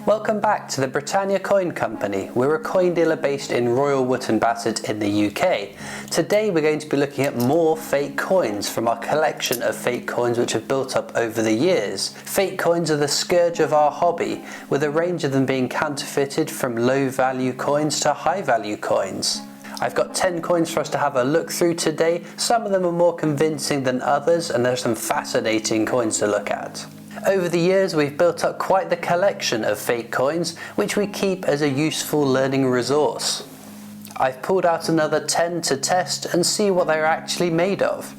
Welcome back to the Britannia Coin Company. We're a coin dealer based in Royal Wootton Bassett in the UK. Today we're going to be looking at more fake coins from our collection of fake coins which have built up over the years. Fake coins are the scourge of our hobby, with a range of them being counterfeited from low value coins to high value coins. I've got 10 coins for us to have a look through today. Some of them are more convincing than others, and there's some fascinating coins to look at. Over the years we've built up quite the collection of fake coins which we keep as a useful learning resource. I've pulled out another 10 to test and see what they're actually made of.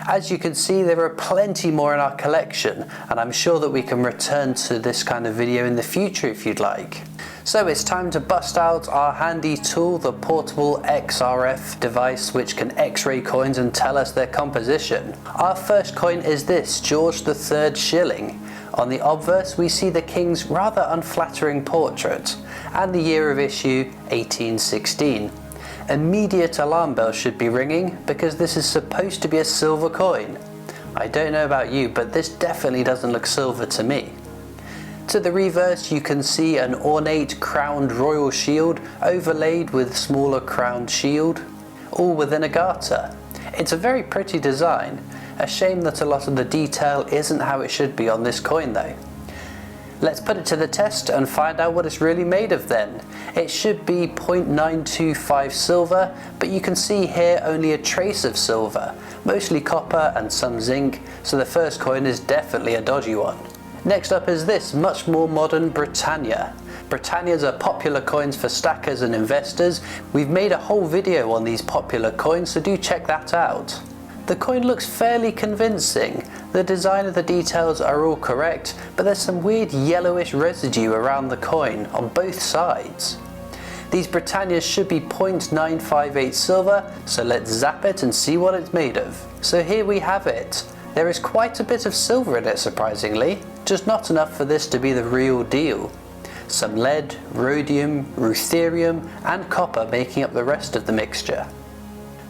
As you can see, there are plenty more in our collection, and I'm sure that we can return to this kind of video in the future if you'd like. So it's time to bust out our handy tool, the portable XRF device which can X-ray coins and tell us their composition. Our first coin is this George III shilling. On the obverse we see the King's rather unflattering portrait and the year of issue 1816. Immediate alarm bells should be ringing because this is supposed to be a silver coin. I don't know about you, but this definitely doesn't look silver to me. To the reverse you can see an ornate crowned royal shield overlaid with smaller crowned shield, all within a garter. It's a very pretty design. A shame that a lot of the detail isn't how it should be on this coin though. Let's put it to the test and find out what it's really made of then. It should be 0.925 silver, but you can see here only a trace of silver, mostly copper and some zinc, so the first coin is definitely a dodgy one. Next up is this much more modern Britannia. Britannias are popular coins for stackers and investors. We've made a whole video on these popular coins, so do check that out. The coin looks fairly convincing. The design of the details are all correct, but there's some weird yellowish residue around the coin on both sides. These Britannias should be 0.958 silver, so let's zap it and see what it's made of. So here we have it. There is quite a bit of silver in it surprisingly, just not enough for this to be the real deal. Some lead, rhodium, ruthenium and copper making up the rest of the mixture.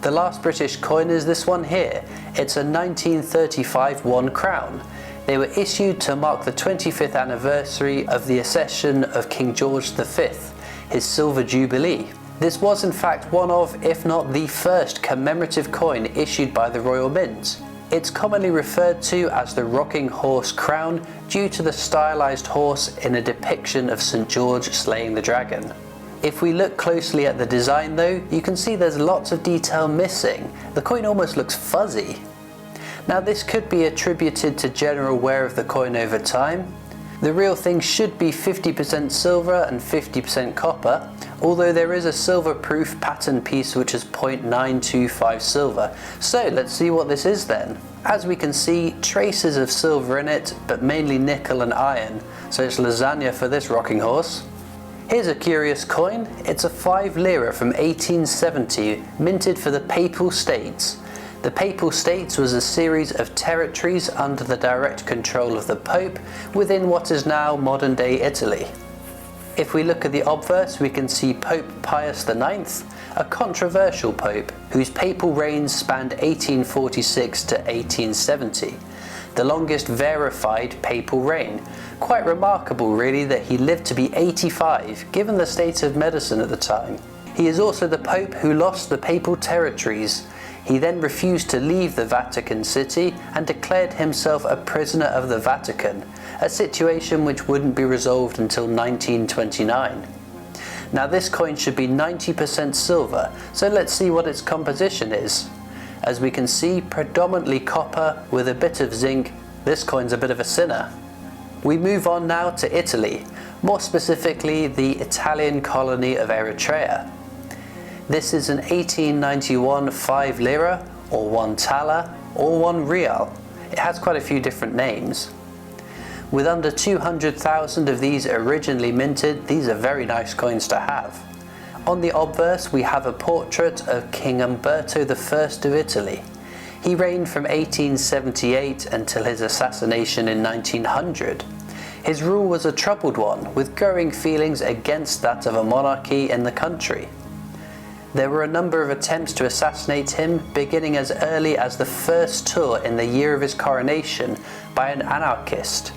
The last British coin is this one here. It's a 1935 1 crown. They were issued to mark the 25th anniversary of the accession of King George V, his silver jubilee. This was in fact one of, if not the first, commemorative coin issued by the Royal Mint. It's commonly referred to as the rocking horse crown due to the stylized horse in a depiction of St. George slaying the dragon. If we look closely at the design though, you can see there's lots of detail missing. The coin almost looks fuzzy. Now this could be attributed to general wear of the coin over time. The real thing should be 50% silver and 50% copper, although there is a silver proof pattern piece which is 0.925 silver. So let's see what this is then. As we can see, traces of silver in it, but mainly nickel and iron, so it's lasagna for this rocking horse. Here's a curious coin. It's a 5 lira from 1870, minted for the Papal States. The Papal States was a series of territories under the direct control of the Pope within what is now modern day Italy. If we look at the obverse, we can see Pope Pius IX, a controversial pope whose papal reign spanned 1846 to 1870. The longest verified papal reign. Quite remarkable really that he lived to be 85 given the state of medicine at the time. He is also the Pope who lost the papal territories. He then refused to leave the Vatican City and declared himself a prisoner of the Vatican, a situation which wouldn't be resolved until 1929. Now this coin should be 90% silver, so let's see what its composition is. As we can see, predominantly copper with a bit of zinc. This coin's a bit of a sinner. We move on now to Italy, more specifically the Italian colony of Eritrea. This is an 1891 5 lira, or 1 thaler, or 1 real. It has quite a few different names. With under 200,000 of these originally minted, these are very nice coins to have. On the obverse we have a portrait of King Umberto I of Italy. He reigned from 1878 until his assassination in 1900. His rule was a troubled one, with growing feelings against that of a monarchy in the country. There were a number of attempts to assassinate him, beginning as early as the first tour in the year of his coronation by an anarchist.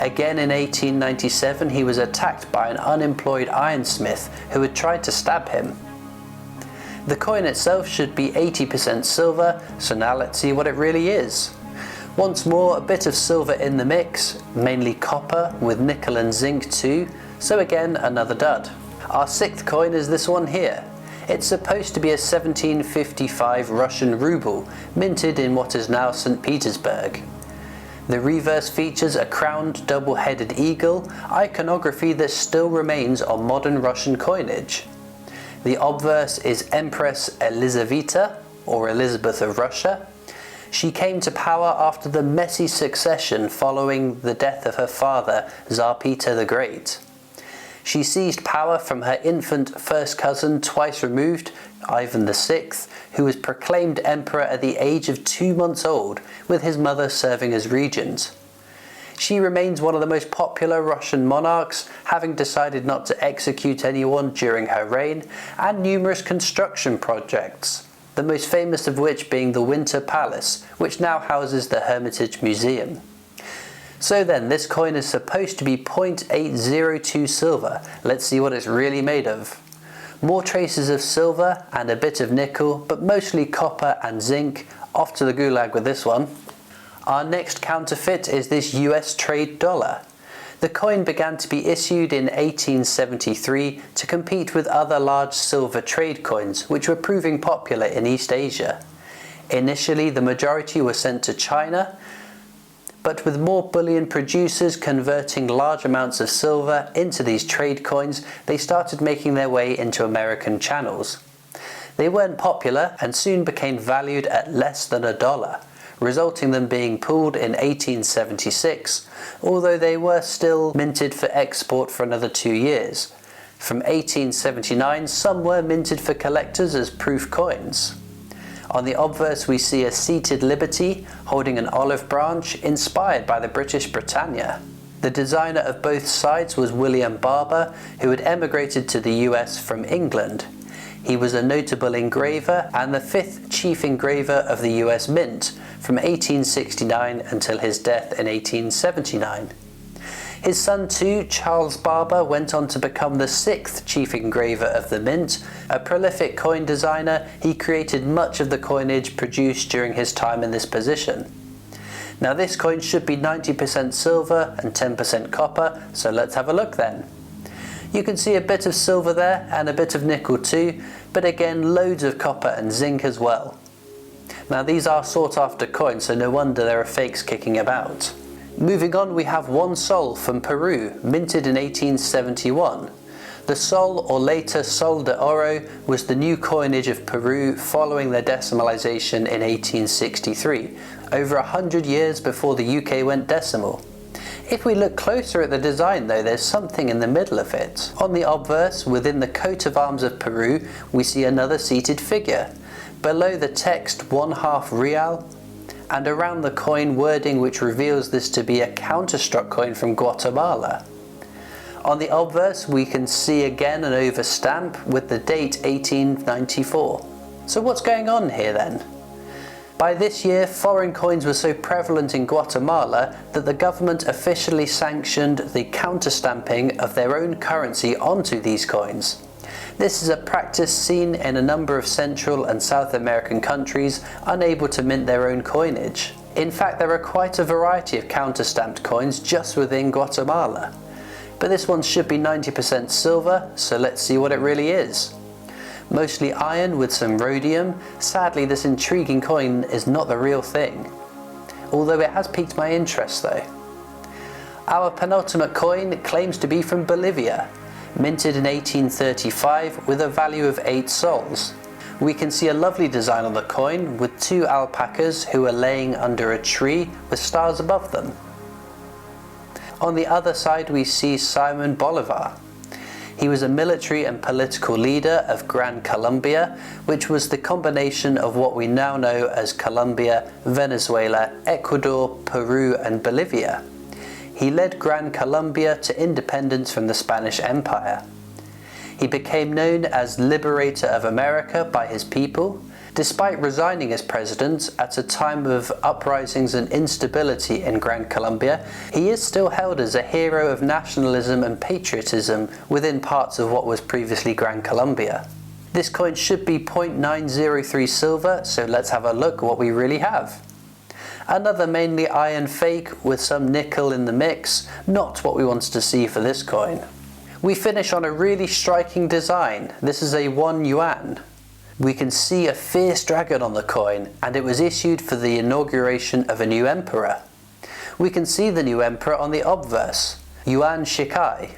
Again in 1897 he was attacked by an unemployed ironsmith who had tried to stab him. The coin itself should be 80% silver, so now let's see what it really is. Once more, a bit of silver in the mix, mainly copper with nickel and zinc too, so again another dud. Our sixth coin is this one here. It's supposed to be a 1755 Russian ruble, minted in what is now St. Petersburg. The reverse features a crowned double-headed eagle, iconography that still remains on modern Russian coinage. The obverse is Empress Elizaveta, or Elizabeth of Russia. She came to power after the messy succession following the death of her father, Tsar Peter the Great. She seized power from her infant first cousin twice removed, Ivan VI, who was proclaimed emperor at the age of 2 months old, with his mother serving as regent. She remains one of the most popular Russian monarchs, having decided not to execute anyone during her reign, and numerous construction projects, the most famous of which being the Winter Palace, which now houses the Hermitage Museum. So then, this coin is supposed to be 0.802 silver. Let's see what it's really made of. More traces of silver and a bit of nickel, but mostly copper and zinc. Off to the gulag with this one. Our next counterfeit is this US trade dollar. The coin began to be issued in 1873 to compete with other large silver trade coins, which were proving popular in East Asia. Initially, the majority were sent to China, but with more bullion producers converting large amounts of silver into these trade coins, they started making their way into American channels. They weren't popular and soon became valued at less than $1, resulting in them being pulled in 1876, although they were still minted for export for another 2 years. From 1879, some were minted for collectors as proof coins. On the obverse we see a seated liberty holding an olive branch inspired by the British Britannia. The designer of both sides was William Barber, who had emigrated to the US from England. He was a notable engraver and the 5th chief engraver of the US Mint from 1869 until his death in 1879. His son too, Charles Barber, went on to become the 6th chief engraver of the Mint. A prolific coin designer, he created much of the coinage produced during his time in this position. Now this coin should be 90% silver and 10% copper, so let's have a look then. You can see a bit of silver there and a bit of nickel too, but again loads of copper and zinc as well. Now these are sought after coins, so no wonder there are fakes kicking about. Moving on, we have one sol from Peru, minted in 1871. The sol, or later sol de oro, was the new coinage of Peru following their decimalization in 1863, over 100 years before the UK went decimal. If we look closer at the design though, there's something in the middle of it. On the obverse, within the coat of arms of Peru, we see another seated figure. Below the text, 1/2 real, and around the coin wording which reveals this to be a counterstruck coin from Guatemala. On the obverse we can see again an overstamp with the date 1894. So what's going on here then? By this year, foreign coins were so prevalent in Guatemala that the government officially sanctioned the counterstamping of their own currency onto these coins. This is a practice seen in a number of Central and South American countries unable to mint their own coinage. In fact, there are quite a variety of counterstamped coins just within Guatemala. But this one should be 90% silver, so let's see what it really is. Mostly iron with some rhodium. Sadly, this intriguing coin is not the real thing, although it has piqued my interest though. Our penultimate coin claims to be from Bolivia, minted in 1835 with a value of 8 sols. We can see a lovely design on the coin with 2 alpacas who are laying under a tree with stars above them. On the other side we see Simon Bolivar. He was a military and political leader of Gran Colombia, which was the combination of what we now know as Colombia, Venezuela, Ecuador, Peru and Bolivia. He led Gran Colombia to independence from the Spanish Empire. He became known as Liberator of America by his people, Despite resigning as president at a time of uprisings and instability in Gran Colombia, he is still held as a hero of nationalism and patriotism within parts of what was previously Gran Colombia. This coin should be 0.903 silver, so let's have a look at what we really have. Another mainly iron fake with some nickel in the mix, not what we wanted to see for this coin. We finish on a really striking design. This is a 1 yuan. We can see a fierce dragon on the coin, and it was issued for the inauguration of a new emperor. We can see the new emperor on the obverse, Yuan Shikai.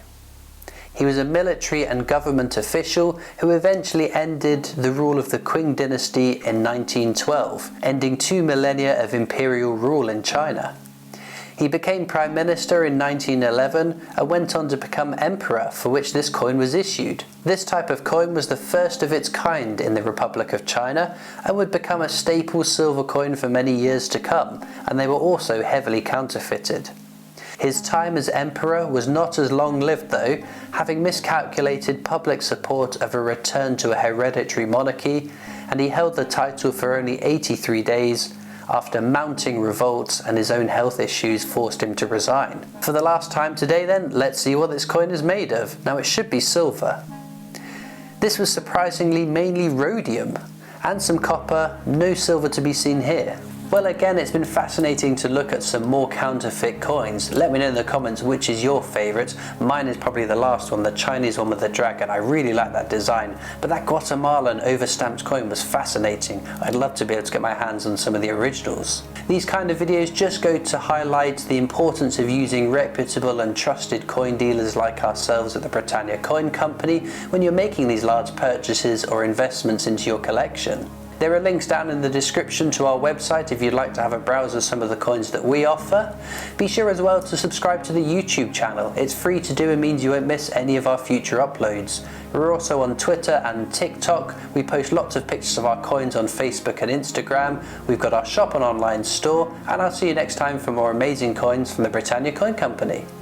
He was a military and government official who eventually ended the rule of the Qing dynasty in 1912, ending 2 millennia of imperial rule in China. He became Prime Minister in 1911 and went on to become Emperor, for which this coin was issued. This type of coin was the first of its kind in the Republic of China and would become a staple silver coin for many years to come, and they were also heavily counterfeited. His time as Emperor was not as long-lived though, having miscalculated public support of a return to a hereditary monarchy, and he held the title for only 83 days, after mounting revolts and his own health issues forced him to resign. For the last time today then, let's see what this coin is made of. Now it should be silver. This was surprisingly mainly rhodium, and some copper, no silver to be seen here. Well, again, it's been fascinating to look at some more counterfeit coins. Let me know in the comments which is your favourite. Mine is probably the last one, the Chinese one with the dragon. I really like that design. But that Guatemalan overstamped coin was fascinating. I'd love to be able to get my hands on some of the originals. These kind of videos just go to highlight the importance of using reputable and trusted coin dealers like ourselves at the Britannia Coin Company when you're making these large purchases or investments into your collection. There are links down in the description to our website if you'd like to have a browse of some of the coins that we offer. Be sure as well to subscribe to the YouTube channel. It's free to do and means you won't miss any of our future uploads. We're also on Twitter and TikTok. We post lots of pictures of our coins on Facebook and Instagram. We've got our shop and online store, and I'll see you next time for more amazing coins from the Britannia Coin Company.